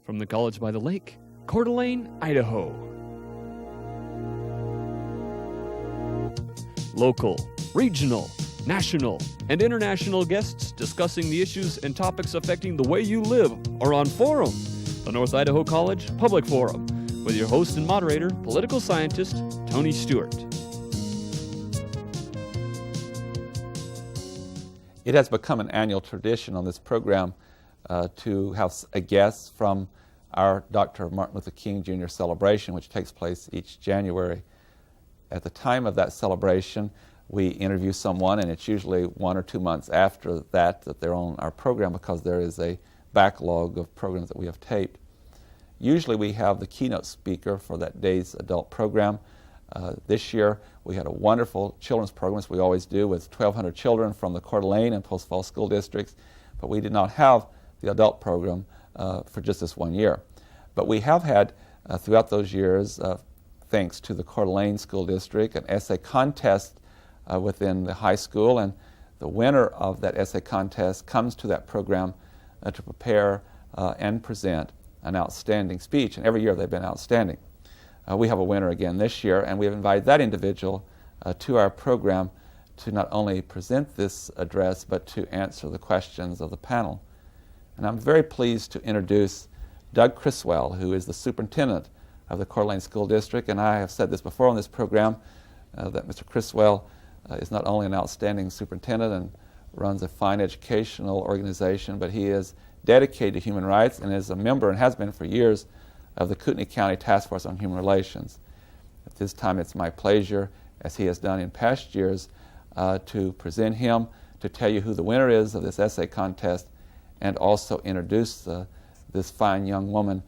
from the College by the Lake, Coeur d'Alene, Idaho. Local, regional, national, and international guests discussing the issues and topics affecting the way you live are on Forum, the North Idaho College Public Forum, with your host and moderator, political scientist Tony Stewart. It has become an annual tradition on this program to have a guest from our Dr. Martin Luther King Jr. celebration, which takes place each January. At the time of that celebration, we interview someone, and it's usually 1 or 2 months after that they're on our program because there is a backlog of programs that we have taped. Usually we have the keynote speaker for that day's adult program. This year we had a wonderful children's program, as we always do, with 1,200 children from the Coeur d'Alene and Post Falls school districts, but we did not have the adult program for just this 1 year. But we have had throughout those years, thanks to the Coeur d'Alene School District, an essay contest within the high school, and the winner of that essay contest comes to that program to prepare and present an outstanding speech, and every year they've been outstanding. We have a winner again this year, and we have invited that individual to our program to not only present this address, but to answer the questions of the panel. And I'm very pleased to introduce Doug Criswell, who is the superintendent of the Coeur d'Alene School District, and I have said this before on this program, that Mr. Criswell is not only an outstanding superintendent and runs a fine educational organization, but he is dedicated to human rights and is a member, and has been for years, of the Kootenai County Task Force on Human Relations. At this time, it's my pleasure, as he has done in past years, to present him, to tell you who the winner is of this essay contest, and also introduce this fine young woman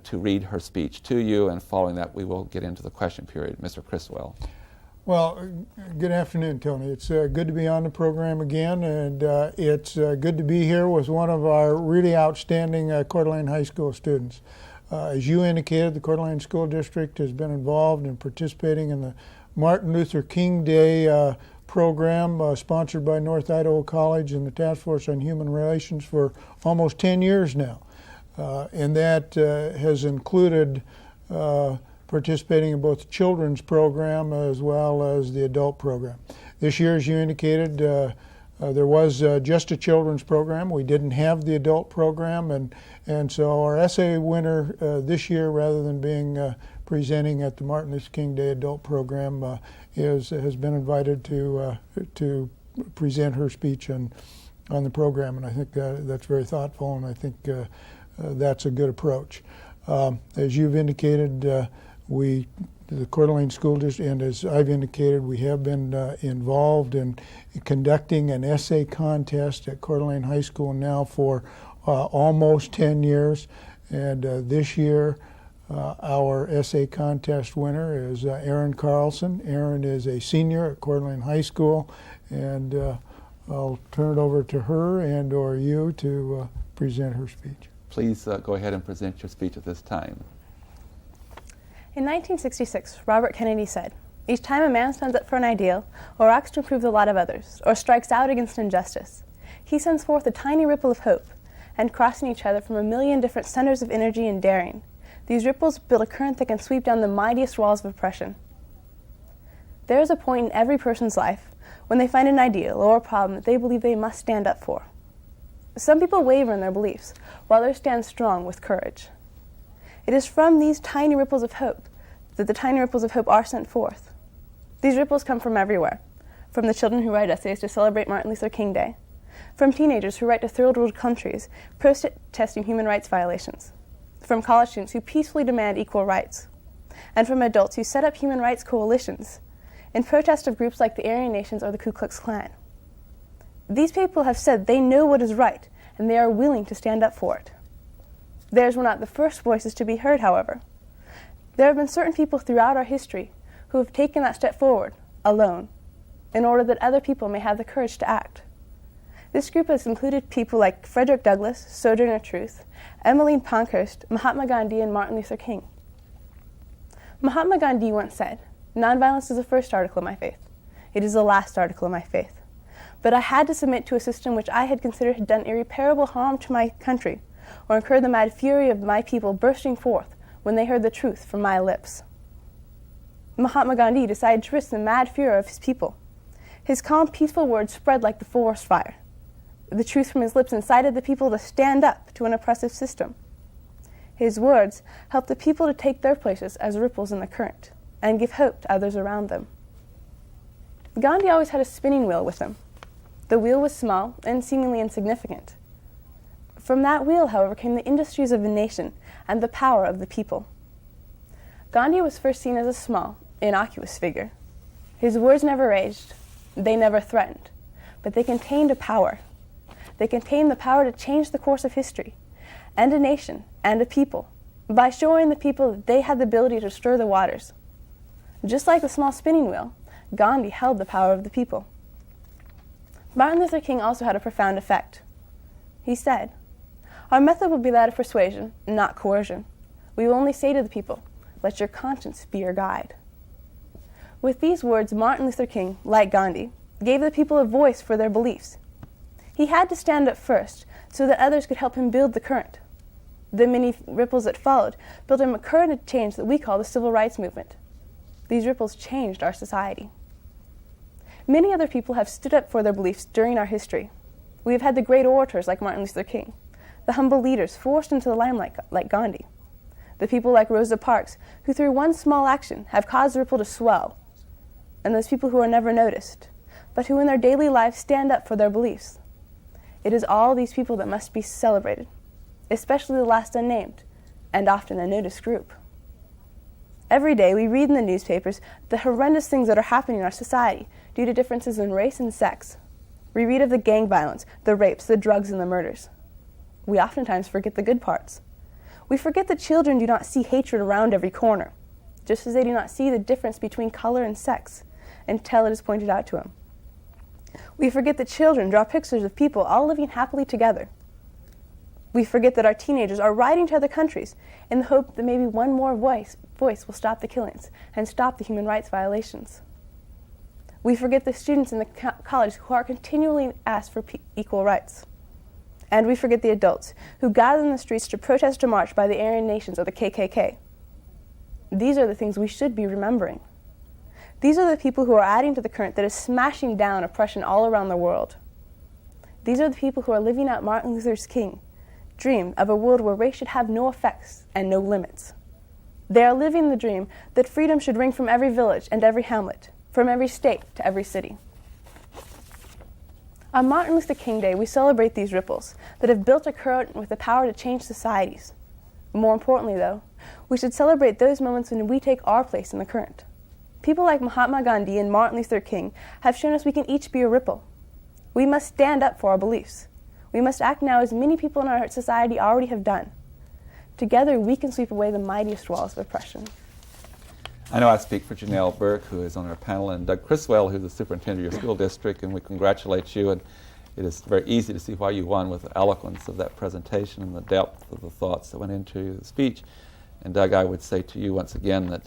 to read her speech to you, and following that we will get into the question period. Mr. Criswell. Well, good afternoon, Tony. It's good to be on the program again, and it's good to be here with one of our really outstanding Coeur d'Alene High School students. As you indicated, the Coeur d'Alene School District has been involved in participating in the Martin Luther King Day program sponsored by North Idaho College and the Task Force on Human Relations for almost 10 years now. And that has included participating in both the children's program as well as the adult program. This year, as you indicated, there was just a children's program. We didn't have the adult program, and so our essay winner this year, rather than being presenting at the Martin Luther King Day adult program, has been invited to present her speech on the program, and I think that's very thoughtful, and I think that's a good approach. As you've indicated, the Coeur d'Alene School District, and as I've indicated, we have been involved in conducting an essay contest at Coeur d'Alene High School now for almost 10 years. And this year, our essay contest winner is Erin Carlson. Erin is a senior at Coeur d'Alene High School, and I'll turn it over to her and or you to present her speech. Please go ahead and present your speech at this time. In 1966, Robert Kennedy said, "Each time a man stands up for an ideal, or acts to improve the lot of others, or strikes out against injustice, he sends forth a tiny ripple of hope, and crossing each other from a million different centers of energy and daring, these ripples build a current that can sweep down the mightiest walls of oppression." There is a point in every person's life when they find an ideal or a problem that they believe they must stand up for. Some people waver in their beliefs, while others stand strong with courage. It is from these tiny ripples of hope that the tiny ripples of hope are sent forth. These ripples come from everywhere, from the children who write essays to celebrate Martin Luther King Day, from teenagers who write to third world countries protesting human rights violations, from college students who peacefully demand equal rights, and from adults who set up human rights coalitions in protest of groups like the Aryan Nations or the Ku Klux Klan. These people have said they know what is right, and they are willing to stand up for it. Theirs were not the first voices to be heard, however. There have been certain people throughout our history who have taken that step forward, alone, in order that other people may have the courage to act. This group has included people like Frederick Douglass, Sojourner Truth, Emmeline Pankhurst, Mahatma Gandhi, and Martin Luther King. Mahatma Gandhi once said, "Nonviolence is the first article of my faith. It is the last article of my faith. But I had to submit to a system which I had considered had done irreparable harm to my country, or incur the mad fury of my people bursting forth when they heard the truth from my lips. Mahatma Gandhi decided to risk the mad fury of his people. His calm, peaceful words spread like the forest fire. The truth from his lips incited the people to stand up to an oppressive system. His words helped the people to take their places as ripples in the current and give hope to others around them. Gandhi always had a spinning wheel with him. The wheel was small and seemingly insignificant. From that wheel, however, came the industries of the nation and the power of the people. Gandhi was first seen as a small, innocuous figure. His words never raged, they never threatened, but they contained a power. They contained the power to change the course of history, and a nation, and a people, by showing the people that they had the ability to stir the waters. Just like the small spinning wheel, Gandhi held the power of the people. Martin Luther King also had a profound effect. He said, "Our method will be that of persuasion, not coercion. We will only say to the people, 'Let your conscience be your guide.'" With these words, Martin Luther King, like Gandhi, gave the people a voice for their beliefs. He had to stand up first so that others could help him build the current. The many ripples that followed built him a current of change that we call the Civil Rights Movement. These ripples changed our society. Many other people have stood up for their beliefs during our history. We have had the great orators like Martin Luther King, the humble leaders forced into the limelight like Gandhi, the people like Rosa Parks, who through one small action have caused the ripple to swell, and those people who are never noticed, but who in their daily lives stand up for their beliefs. It is all these people that must be celebrated, especially the last unnamed, and often unnoticed group. Every day we read in the newspapers the horrendous things that are happening in our society due to differences in race and sex. We read of the gang violence, the rapes, the drugs, and the murders. We oftentimes forget the good parts. We forget that children do not see hatred around every corner, just as they do not see the difference between color and sex until it is pointed out to them. We forget that children draw pictures of people all living happily together. We forget that our teenagers are riding to other countries in the hope that maybe one more voice will stop the killings and stop the human rights violations. We forget the students in the college who are continually asked for equal rights. And we forget the adults who gather in the streets to protest a march by the Aryan nations or the KKK. These are the things we should be remembering. These are the people who are adding to the current that is smashing down oppression all around the world. These are the people who are living out Martin Luther King's dream of a world where race should have no effects and no limits. They are living the dream that freedom should ring from every village and every hamlet, from every state to every city. On Martin Luther King Day, we celebrate these ripples that have built a current with the power to change societies. More importantly, though, we should celebrate those moments when we take our place in the current. People like Mahatma Gandhi and Martin Luther King have shown us we can each be a ripple. We must stand up for our beliefs. We must act now as many people in our society already have done. Together, we can sweep away the mightiest walls of oppression. I know I speak for Janelle Burke, who is on our panel, and Doug Criswell, who's the superintendent of your school district, and we congratulate you. And it is very easy to see why you won with the eloquence of that presentation and the depth of the thoughts that went into the speech. And Doug, I would say to you once again that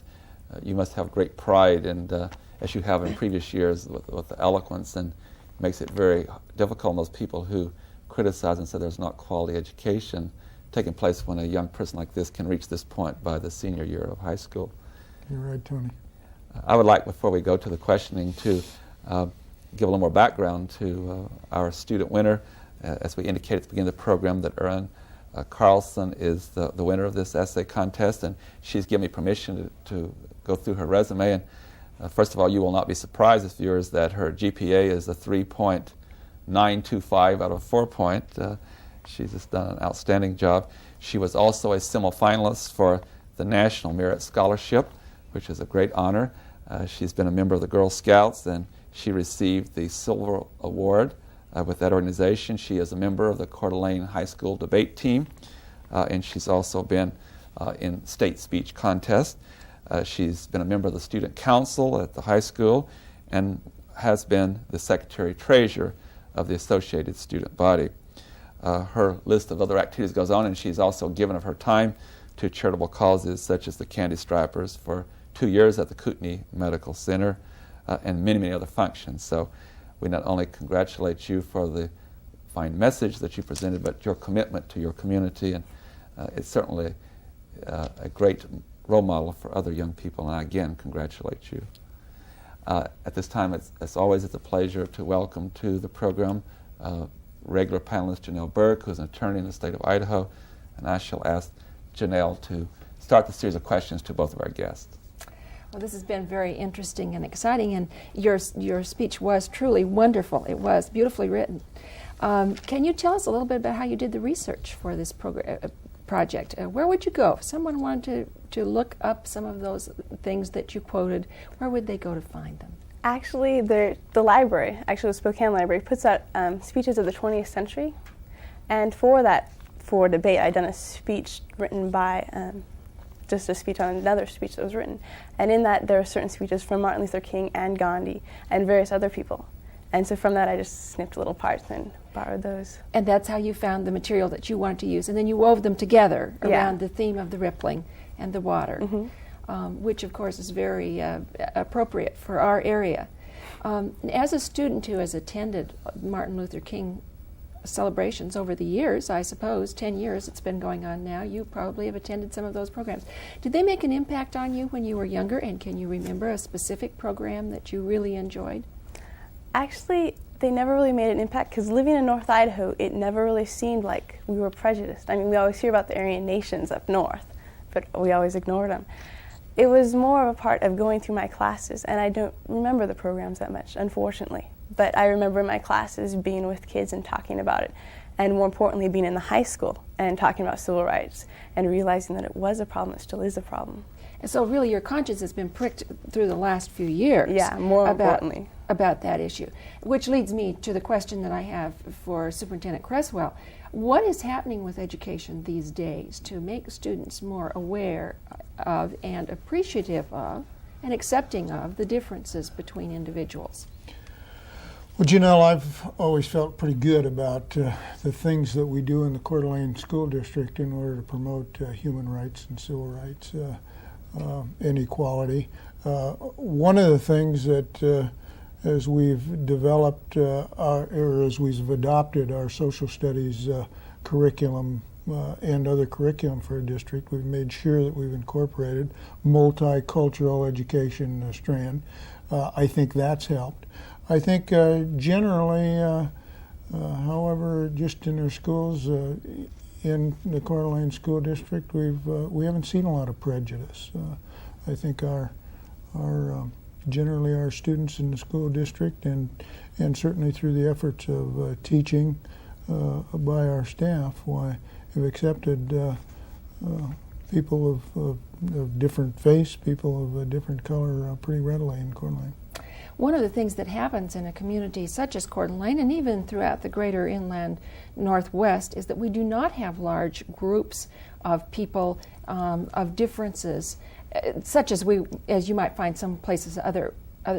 you must have great pride, and as you have in previous years, with the eloquence, and it makes it very difficult on those people who criticize and say there's not quality education taking place when a young person like this can reach this point by the senior year of high school. You're right, Tony. I would like, before we go to the questioning, to give a little more background to our student winner. As we indicated at the beginning of the program, that Erin Carlson is the winner of this essay contest, and she's given me permission to go through her resume. And first of all, you will not be surprised, as viewers, that her GPA is a 3.925 out of 4 point. She's just done an outstanding job. She was also a semifinalist for the National Merit Scholarship, which is a great honor. She's been a member of the Girl Scouts, and she received the Silver Award with that organization. She is a member of the Coeur d'Alene High School debate team, and she's also been in state speech contests. She's been a member of the Student Council at the high school and has been the Secretary-Treasurer of the Associated Student Body. Her list of other activities goes on, and she's also given of her time to charitable causes such as the Candy Stripers for 2 years at the Kootenai Medical Center and many, many other functions. So we not only congratulate you for the fine message that you presented, but your commitment to your community, and it's certainly a great role model for other young people, and I again congratulate you. At this time, as always, it's a pleasure to welcome to the program regular panelist Janelle Burke, who's an attorney in the state of Idaho, and I shall ask Janelle to start the series of questions to both of our guests. Well, this has been very interesting and exciting, and your speech was truly wonderful. It was beautifully written. Can you tell us a little bit about how you did the research for this project? Where would you go? If someone wanted to look up some of those things that you quoted, where would they go to find them? Actually, the library, the Spokane Library, puts out speeches of the 20th century. And for debate, I'd done a speech written by, just a speech on another speech that was written. And in that, there are certain speeches from Martin Luther King and Gandhi and various other people. And so from that, I just snipped little parts and borrowed those. And that's how you found the material that you wanted to use. And then you wove them together around the theme of the rippling and the water. Mm-hmm. Which of course is very appropriate for our area. As a student who has attended Martin Luther King celebrations over the years, I suppose, 10 years it's been going on now, you probably have attended some of those programs. Did they make an impact on you when you were younger, and can you remember a specific program that you really enjoyed? Actually, they never really made an impact because living in North Idaho, it never really seemed like we were prejudiced. I mean, we always hear about the Aryan nations up north, but we always ignored them. It was more of a part of going through my classes, and I don't remember the programs that much, unfortunately. But I remember my classes being with kids and talking about it, and more importantly, being in the high school and talking about civil rights and realizing that it was a problem, it still is a problem. And so really your conscience has been pricked through the last few years. Yeah, more importantly. About that issue. Which leads me to the question that I have for Superintendent Creswell. What is happening with education these days to make students more aware of and appreciative of and accepting of the differences between individuals? Well, Janelle, I've always felt pretty good about the things that we do in the Coeur d'Alene School District in order to promote human rights and civil rights and equality. One of the things that as we've developed or as we've adopted our social studies curriculum and other curriculum for a district, we've made sure that we've incorporated multicultural education strand. I think that's helped. I think generally, however, just in our schools, in the Coeur d'Alene School District, we haven't seen a lot of prejudice. I think generally our students in the school district and certainly through the efforts of teaching by our staff, have accepted people of different face, people of a different color pretty readily in Coeur d'Alene. One of the things that happens in a community such as Coeur d'Alene and even throughout the greater inland Northwest is that we do not have large groups of people of differences such as you might find some places,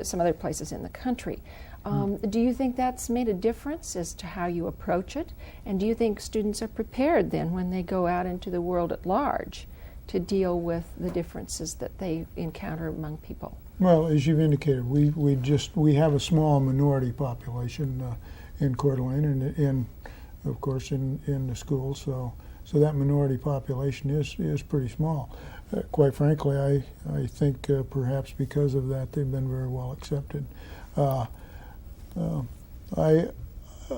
some other places in the country. Do you think that's made a difference as to how you approach it? And do you think students are prepared then when they go out into the world at large to deal with the differences that they encounter among people? Well, as you've indicated, we have a small minority population in Coeur d'Alene and of course in the schools, so that minority population is pretty small. Quite frankly, I think perhaps because of that they've been very well accepted.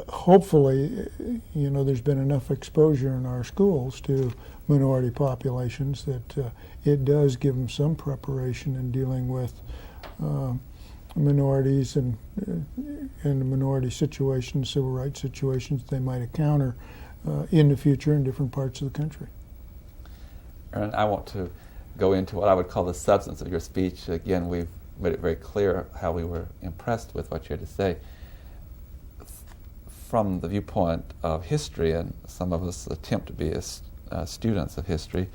Hopefully, there's been enough exposure in our schools to minority populations that it does give them some preparation in dealing with minorities and minority situations, civil rights situations they might encounter in the future in different parts of the country. And I want to go into what I would call the substance of your speech. Again, we've made it very clear how we were impressed with what you had to say. From the viewpoint of history, and some of us attempt to be students of history,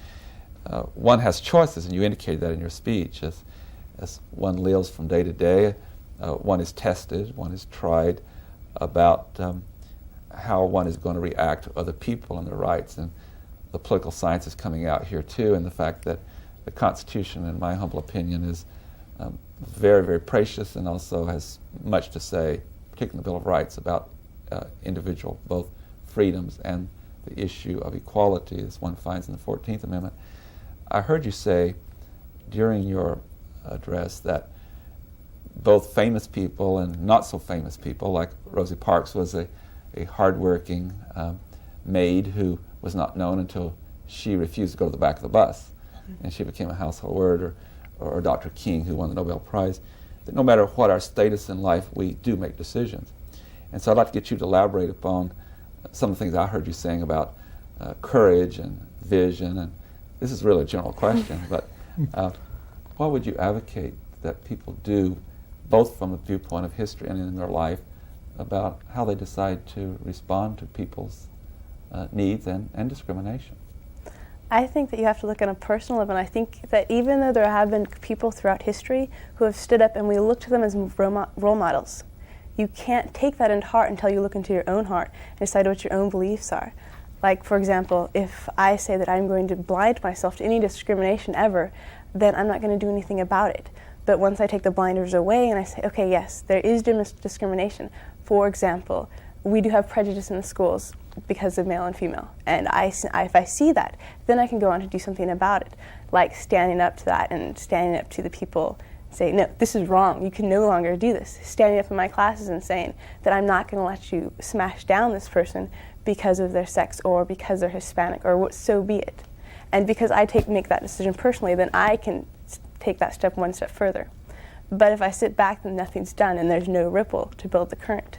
one has choices, and you indicated that in your speech. As one lives from day to day, one is tested, one is tried about how one is going to react to other people and their rights. And the political science is coming out here too, and the fact that the Constitution, in my humble opinion, is very, very precious and also has much to say, particularly the Bill of Rights, about individual, both freedoms and the issue of equality, as one finds in the 14th Amendment. I heard you say during your address that both famous people and not so famous people, like Rosie Parks was a hardworking maid who was not known until she refused to go to the back of the bus, and she became a household word, or Dr. King, who won the Nobel Prize, that no matter what our status in life, we do make decisions. And so I'd like to get you to elaborate upon some of the things I heard you saying about courage and vision, and this is really a general question, but what would you advocate that people do, both from the viewpoint of history and in their life, about how they decide to respond to people's needs and discrimination? I think that you have to look at a personal level, and I think that even though there have been people throughout history who have stood up and we look to them as role models, you can't take that into heart until you look into your own heart and decide what your own beliefs are. Like, for example, if I say that I'm going to blind myself to any discrimination ever, then I'm not going to do anything about it. But once I take the blinders away and I say, okay, yes, there is discrimination. For example, we do have prejudice in the schools because of male and female. And if I see that, then I can go on to do something about it, like standing up to that and standing up to the people, say, no, this is wrong, you can no longer do this. Standing up in my classes and saying that I'm not going to let you smash down this person because of their sex or because they're Hispanic, or what, so be it. And because I make that decision personally, then I can take that step one step further. But if I sit back, then nothing's done and there's no ripple to build the current.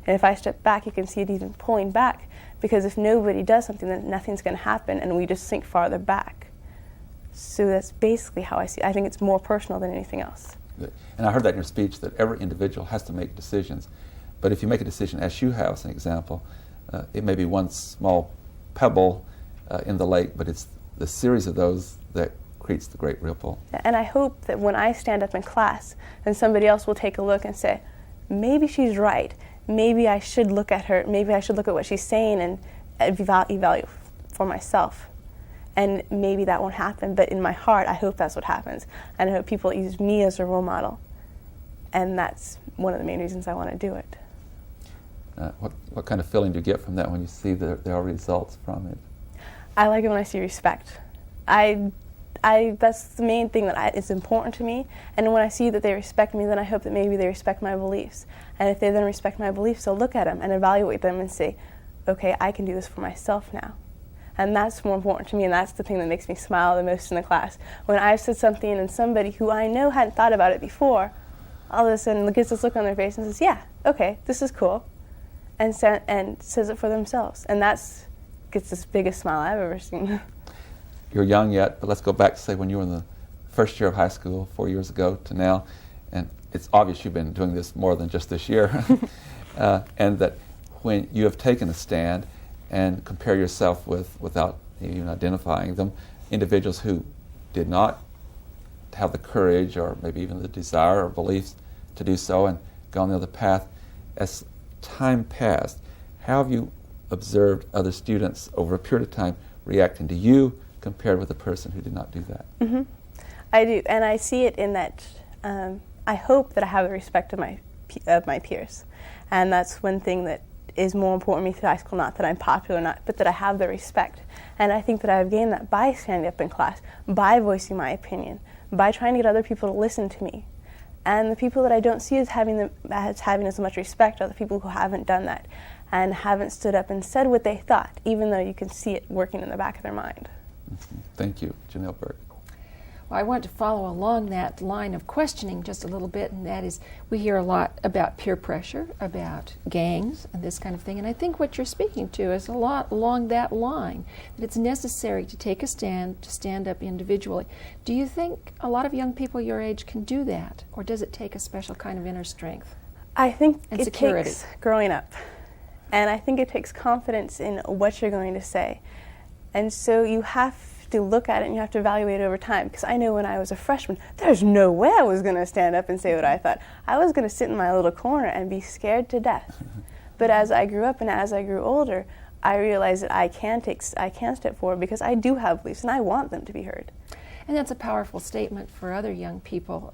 And if I step back, you can see it even pulling back, because if nobody does something, then nothing's going to happen and we just sink farther back. So that's basically how I see it. I think it's more personal than anything else. And I heard that in your speech, that every individual has to make decisions. But if you make a decision, as you have as an example, it may be one small pebble in the lake, but it's the series of those that creates the great ripple. And I hope that when I stand up in class, then somebody else will take a look and say, maybe she's right. Maybe I should look at her. Maybe I should look at what she's saying and evaluate for myself. And maybe that won't happen, but in my heart, I hope that's what happens. And I hope people use me as a role model. And that's one of the main reasons I want to do it. What kind of feeling do you get from that when you see that there are results from it? I like it when I see respect. That's the main thing that is important to me. And when I see that they respect me, then I hope that maybe they respect my beliefs. And if they then respect my beliefs, I'll look at them and evaluate them and say, okay, I can do this for myself now. And that's more important to me, and that's the thing that makes me smile the most in the class. When I've said something and somebody who I know hadn't thought about it before, all of a sudden gets this look on their face and says, yeah, okay, this is cool, and says it for themselves. And that's gets the biggest smile I've ever seen. You're young yet, but let's go back to, say, when you were in the first year of high school 4 years ago to now, and it's obvious you've been doing this more than just this year, and that when you have taken a stand and compare yourself with, without even identifying them, individuals who did not have the courage or maybe even the desire or beliefs to do so and go on the other path. As time passed, how have you observed other students over a period of time reacting to you compared with a person who did not do that? Mm-hmm. I do, and I see it in that I hope that I have the respect of my peers, and that's one thing that is more important to me through high school, not that I'm popular or not, but that I have the respect. And I think that I've gained that by standing up in class, by voicing my opinion, by trying to get other people to listen to me. And the people that I don't see as having as much respect are the people who haven't done that and haven't stood up and said what they thought, even though you can see it working in the back of their mind. Mm-hmm. Thank you. Janelle Burke. Well, I want to follow along that line of questioning just a little bit, and that is, we hear a lot about peer pressure, about gangs, and this kind of thing, and I think what you're speaking to is a lot along that line, that it's necessary to take a stand, to stand up individually. Do you think a lot of young people your age can do that, or does it take a special kind of inner strength? I think it security. Takes growing up, and I think it takes confidence in what you're going to say. And so you have to look at it and you have to evaluate it over time. Because I know when I was a freshman, there's no way I was going to stand up and say what I thought. I was going to sit in my little corner and be scared to death. But as I grew up and as I grew older, I realized that I can step forward because I do have beliefs and I want them to be heard. And that's a powerful statement for other young people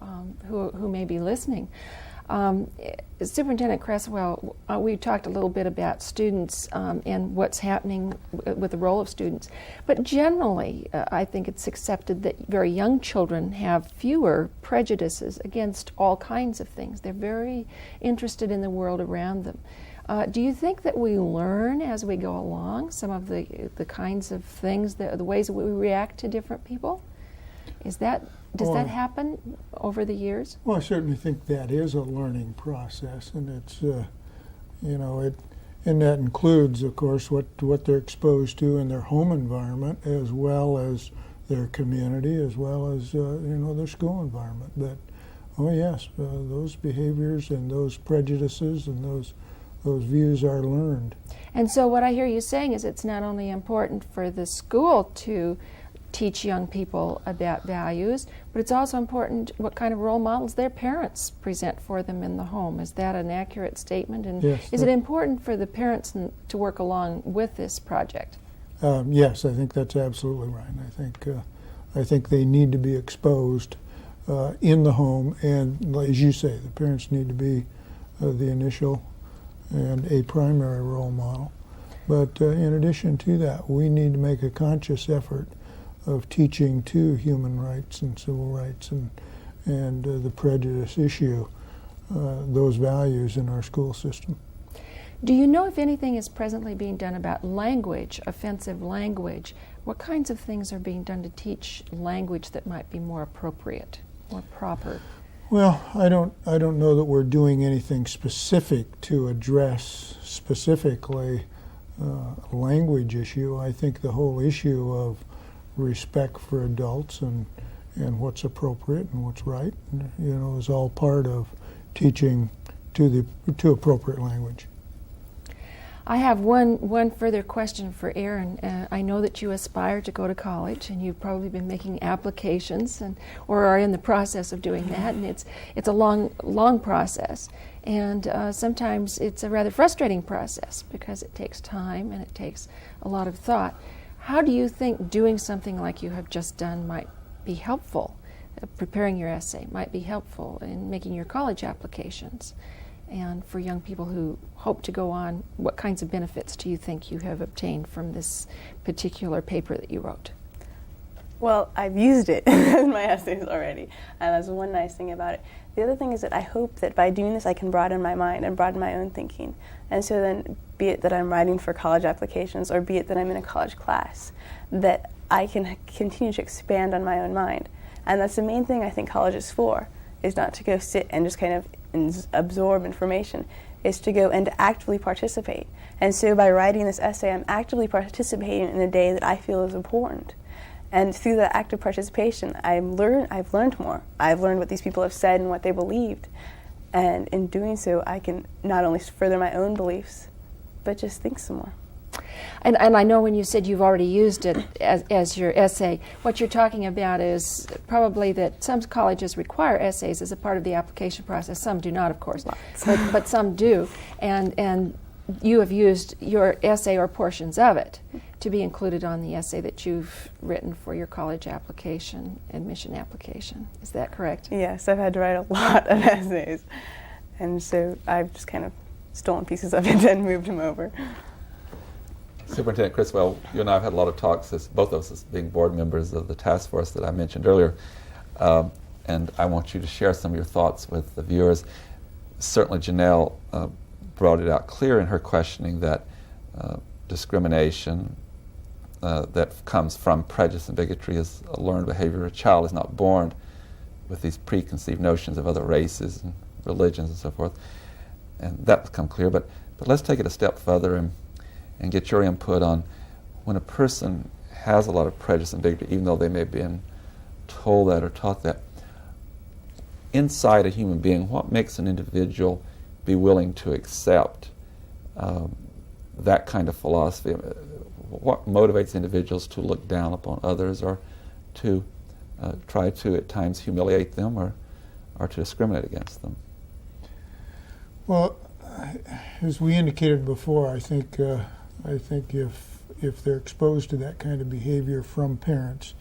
who may be listening. Superintendent Cresswell, we talked a little bit about students and what's happening with the role of students. But generally, I think it's accepted that very young children have fewer prejudices against all kinds of things. They're very interested in the world around them. Do you think that we learn as we go along some of the kinds of things, the ways that we react to different people? Does that happen over the years? Well, I certainly think that is a learning process, and it's, and that includes, of course, what they're exposed to in their home environment, as well as their community, as well as their school environment. But oh yes, those behaviors and those prejudices and those views are learned. And so, what I hear you saying is, it's not only important for the school to teach young people about values, but it's also important what kind of role models their parents present for them in the home. Is that an accurate statement? And yes, is it important for the parents to work along with this project? Yes, I think that's absolutely right. I think they need to be exposed in the home, and as you say, the parents need to be the initial and a primary role model. But in addition to that, we need to make a conscious effort of teaching to human rights and civil rights and the prejudice issue, those values in our school system. Do you know if anything is presently being done about language, offensive language? What kinds of things are being done to teach language that might be more appropriate, more proper? Well, I don't know that we're doing anything specific to address specifically language issue. I think the whole issue of respect for adults and what's appropriate and what's right, is all part of teaching to appropriate language. I have one further question for Aaron. I know that you aspire to go to college, and you've probably been making applications or are in the process of doing that, and it's a long process. And sometimes it's a rather frustrating process because it takes time and it takes a lot of thought. How do you think doing something like you have just done might be helpful? Preparing your essay might be helpful in making your college applications? And for young people who hope to go on, what kinds of benefits do you think you have obtained from this particular paper that you wrote? Well, I've used it in my essays already, and that's one nice thing about it. The other thing is that I hope that by doing this I can broaden my mind and broaden my own thinking. And so then, be it that I'm writing for college applications or be it that I'm in a college class, that I can continue to expand on my own mind. And that's the main thing I think college is for, is not to go sit and just kind of absorb information, is to go and to actively participate. And so by writing this essay, I'm actively participating in a day that I feel is important. And through that active participation, I've learned more. I've learned what these people have said and what they believed. And in doing so, I can not only further my own beliefs, but just think some more. And I know when you said you've already used it as your essay, what you're talking about is probably that some colleges require essays as a part of the application process. Some do not, of course, but some do. And you have used your essay or portions of it to be included on the essay that you've written for your college application, admission application. Is that correct? Yes, I've had to write a lot of essays. And so I've just kind of stolen pieces of it and moved them over. Superintendent Criswell, you and I have had a lot of talks, both of us as being board members of the task force that I mentioned earlier, and I want you to share some of your thoughts with the viewers. Certainly Janelle brought it out clear in her questioning that discrimination that comes from prejudice and bigotry is a learned behavior. A child is not born with these preconceived notions of other races and religions and so forth, and that's become clear. But let's take it a step further and get your input on when a person has a lot of prejudice and bigotry, even though they may have been told that or taught that. Inside a human being, what makes an individual be willing to accept that kind of philosophy? What motivates individuals to look down upon others or to try to at times humiliate them or to discriminate against them? Well, as we indicated before, I think if they're exposed to that kind of behavior from parents,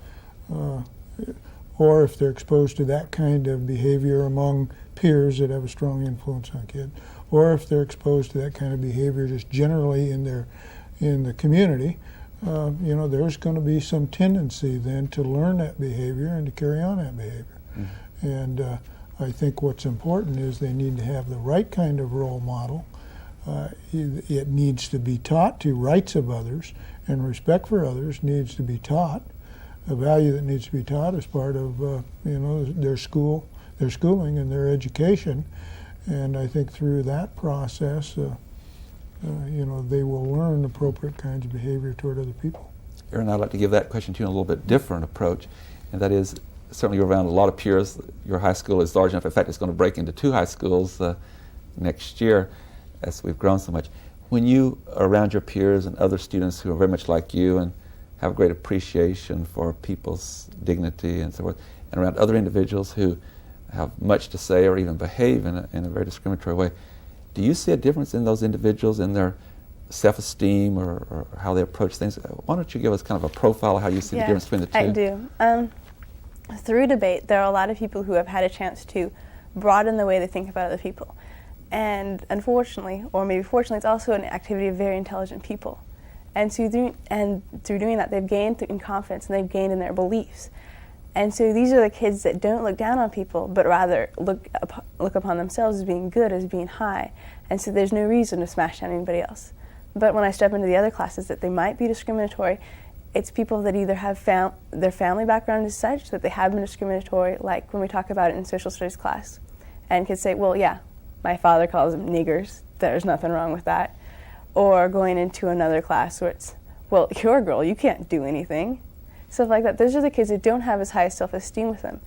or if they're exposed to that kind of behavior among peers that have a strong influence on kids, or if they're exposed to that kind of behavior just generally in the community, there's going to be some tendency then to learn that behavior and to carry on that behavior. Mm-hmm. And I think what's important is they need to have the right kind of role model. It needs to be taught to rights of others, and respect for others needs to be taught. A value that needs to be taught as part of their schooling and their education. And I think through that process, they will learn appropriate kinds of behavior toward other people. Aaron, I'd like to give that question to you in a little bit different approach, and that is, certainly you're around a lot of peers. Your high school is large enough. In fact, it's going to break into 2 high schools next year as we've grown so much. When you are around your peers and other students who are very much like you and have great appreciation for people's dignity and so forth, and around other individuals who have much to say or even behave in a very discriminatory way, do you see a difference in those individuals in their self-esteem or how they approach things? Why don't you give us kind of a profile of how you see the difference between the two? I do. Through debate, there are a lot of people who have had a chance to broaden the way they think about other people. And unfortunately, or maybe fortunately, it's also an activity of very intelligent people. And through doing that, they've gained in confidence and they've gained in their beliefs. And so these are the kids that don't look down on people, but rather look upon themselves as being good, as being high. And so there's no reason to smash down anybody else. But when I step into the other classes that they might be discriminatory, it's people that either have their family background is such that they have been discriminatory, like when we talk about it in social studies class. And kids say, well, yeah, my father calls them niggers, there's nothing wrong with that. Or going into another class where it's, well, you're a girl, you can't do anything. Stuff like that. Those are the kids that don't have as high self-esteem with them.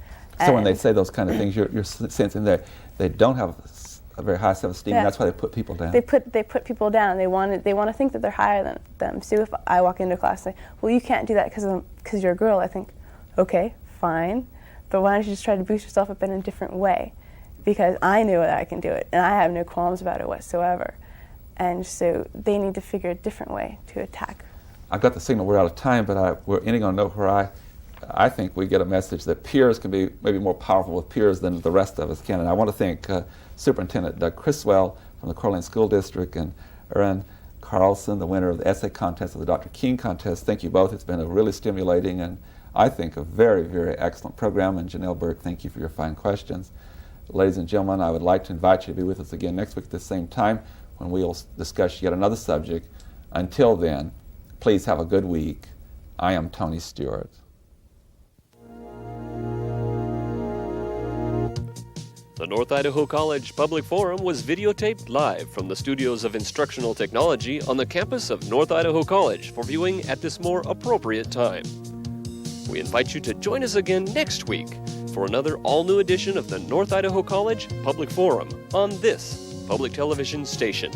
So when they say those kind of things, you're sensing that they don't have a very high self-esteem, and that's why they put people down. They put people down. They want to think that they're higher than them. So if I walk into class and say, well, you can't do that because you're a girl, I think, okay, fine, but why don't you just try to boost yourself up in a different way? Because I know that I can do it, and I have no qualms about it whatsoever. And so they need to figure a different way to attack. I've got the signal we're out of time, but we're ending on a note where I think we get a message that peers can be maybe more powerful with peers than the rest of us can. And I want to thank Superintendent Doug Criswell from the Coeur d'Alene School District and Aaron Carlson, the winner of the essay contest of the Dr. King contest. Thank you both. It's been a really stimulating and I think a very, very excellent program. And Janelle Burke, thank you for your fine questions. Ladies and gentlemen, I would like to invite you to be with us again next week at the same time when we'll discuss yet another subject. Until then, please have a good week. I am Tony Stewart. The North Idaho College Public Forum was videotaped live from the studios of Instructional Technology on the campus of North Idaho College for viewing at this more appropriate time. We invite you to join us again next week for another all-new edition of the North Idaho College Public Forum on this public television station.